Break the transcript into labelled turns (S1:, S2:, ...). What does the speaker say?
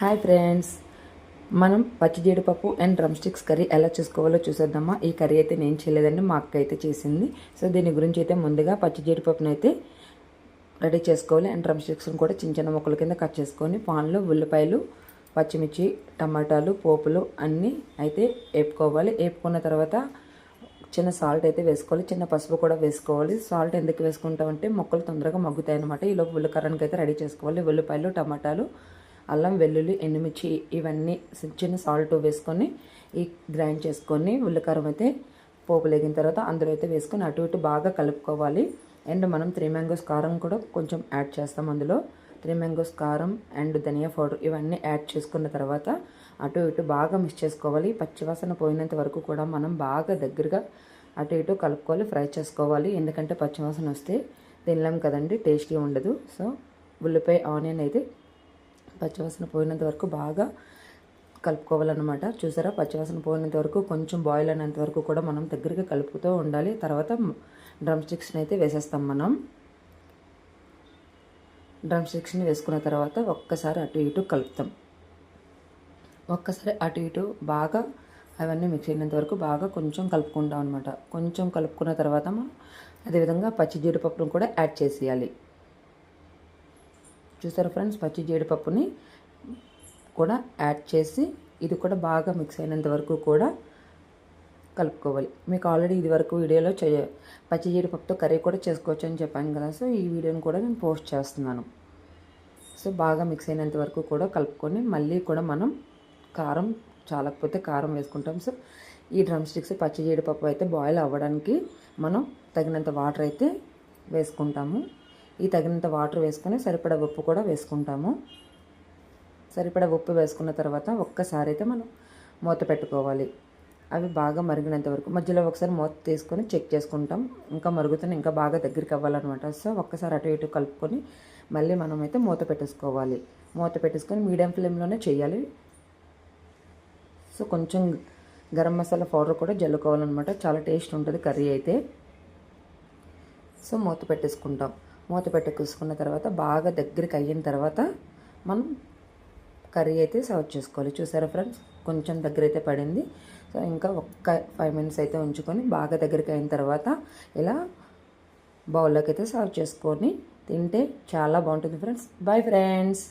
S1: Hi friends, మనం పచ్చి జీడిపప్పు అండ్ డ్రమ్ స్టిక్స్ కర్రీ ఎలా చేసుకోవాలో చూసేద్దామా. ఈ కర్రీ అయితే నేను చేయలేదండి, మా అక్క అయితే చేసింది. సో దీని గురించి అయితే ముందుగా పచ్చి జీడిపప్పును అయితే రెడీ చేసుకోవాలి. అండ్ డ్రమ్ స్టిక్స్ని కూడా చిన్న చిన్న ముక్కల కింద కట్ చేసుకొని పాన్లో ఉల్లిపాయలు, పచ్చిమిర్చి, టమాటాలు, పోపులు అన్నీ అయితే వేపుకోవాలి. వేపుకున్న తర్వాత చిన్న సాల్ట్ అయితే వేసుకోవాలి, చిన్న పసుపు కూడా వేసుకోవాలి. సాల్ట్ ఎందుకు వేసుకుంటామంటే మొక్కలు తొందరగా మగ్గుతాయి అనమాట. ఈలోపు ఉల్లికారానికి అయితే రెడీ చేసుకోవాలి. ఉల్లిపాయలు, టమాటాలు, అల్లం, వెల్లుల్లి, ఎండుమిర్చి ఇవన్నీ చిన్న సాల్ట్ వేసుకొని గ్రైండ్ చేసుకొని ఉల్లికారం అయితే పోపు లేగిన తర్వాత అందులో అయితే వేసుకొని అటు ఇటు బాగా కలుపుకోవాలి. అండ్ మనం 3 మ్యాంగోస్ కారం కూడా కొంచెం యాడ్ చేస్తాం. అందులో 3 మ్యాంగోస్ కారం అండ్ ధనియా పౌడర్ ఇవన్నీ యాడ్ చేసుకున్న తర్వాత అటు ఇటు బాగా మిక్స్ చేసుకోవాలి. పచ్చివాసన పోయినంత వరకు కూడా మనం బాగా దగ్గరగా అటు ఇటు కలుపుకోవాలి, ఫ్రై చేసుకోవాలి. ఎందుకంటే పచ్చివాసన వస్తే తినలేం కదండి, టేస్టీ ఉండదు. సో ఉల్లిపాయ, ఆనియన్ అయితే పచ్చివాసన పోయినంత వరకు బాగా కలుపుకోవాలన్నమాట. చూసారా, పచ్చివాసన పోయినంత వరకు కొంచెం బాయిల్ అయినంత వరకు కూడా మనం దగ్గరగా కలుపుతూ ఉండాలి. తర్వాత డ్రమ్ స్టిక్స్ని అయితే వేసేస్తాం. మనం డ్రమ్ స్టిక్స్ని వేసుకున్న తర్వాత ఒక్కసారి అటు ఇటు కలుపుతాం. ఒక్కసారి అటు ఇటు బాగా అవన్నీ మిక్స్ అయినంత వరకు బాగా కొంచెం కలుపుకుంటాం అనమాట. కొంచెం కలుపుకున్న తర్వాత మనం అదేవిధంగా పచ్చి జీడిపప్పును కూడా యాడ్ చేసేయాలి. చూసారు ఫ్రెండ్స్, పచ్చి జీడిపప్పుని కూడా యాడ్ చేసి ఇది కూడా బాగా మిక్స్ అయినంత వరకు కూడా కలుపుకోవాలి. మీకు ఆల్రెడీ ఇది వరకు వీడియోలో పచ్చి జీడిపప్పుతో కర్రీ కూడా చేసుకోవచ్చు అని చెప్పాను కదా. సో ఈ వీడియోని కూడా నేను పోస్ట్ చేస్తున్నాను. సో బాగా మిక్స్ అయినంత వరకు కూడా కలుపుకొని మళ్ళీ కూడా మనం కారం చాలకపోతే కారం వేసుకుంటాం. సో ఈ డ్రమ్ స్టిక్స్ పచ్చి జీడిపప్పు అయితే బాయిల్ అవ్వడానికి మనం తగినంత వాటర్ అయితే వేసుకుంటాము. ఈ తగినంత వాటర్ వేసుకొని సరిపడా ఉప్పు కూడా వేసుకుంటాము. సరిపడా ఉప్పు వేసుకున్న తర్వాత ఒక్కసారి అయితే మనం మూత పెట్టుకోవాలి. అవి బాగా మరిగినంత వరకు మధ్యలో ఒకసారి మూత తీసుకొని చెక్ చేసుకుంటాం. ఇంకా మరుగుతున్న ఇంకా బాగా దగ్గరికి అవ్వాలన్నమాట. సో ఒక్కసారి అటు ఇటు కలుపుకొని మళ్ళీ మనం అయితే మూత పెట్టేసుకోవాలి. మూత పెట్టేసుకొని మీడియం ఫ్లేమ్లోనే చేయాలి. సో కొంచెం గరం మసాలా పౌడర్ కూడా జల్లుకోవాలన్నమాట. చాలా టేస్ట్ ఉంటుంది కర్రీ అయితే. సో మూత పెట్టేసుకుంటాం. మూత పెట్టేసుకున్న తర్వాత బాగా దగ్గరికి అయిన తర్వాత మనం కర్రీ అయితే సర్వ్ చేసుకోవాలి. చూసారా ఫ్రెండ్స్, కొంచెం దగ్గర అయితే పడింది. సో ఇంకా ఒక్క 5 మినిట్స్ అయితే ఉంచుకొని బాగా దగ్గరికి అయిన తర్వాత ఇలా బౌల్లోకి అయితే సర్వ్ చేసుకొని తింటే చాలా బాగుంటుంది ఫ్రెండ్స్. Bye friends.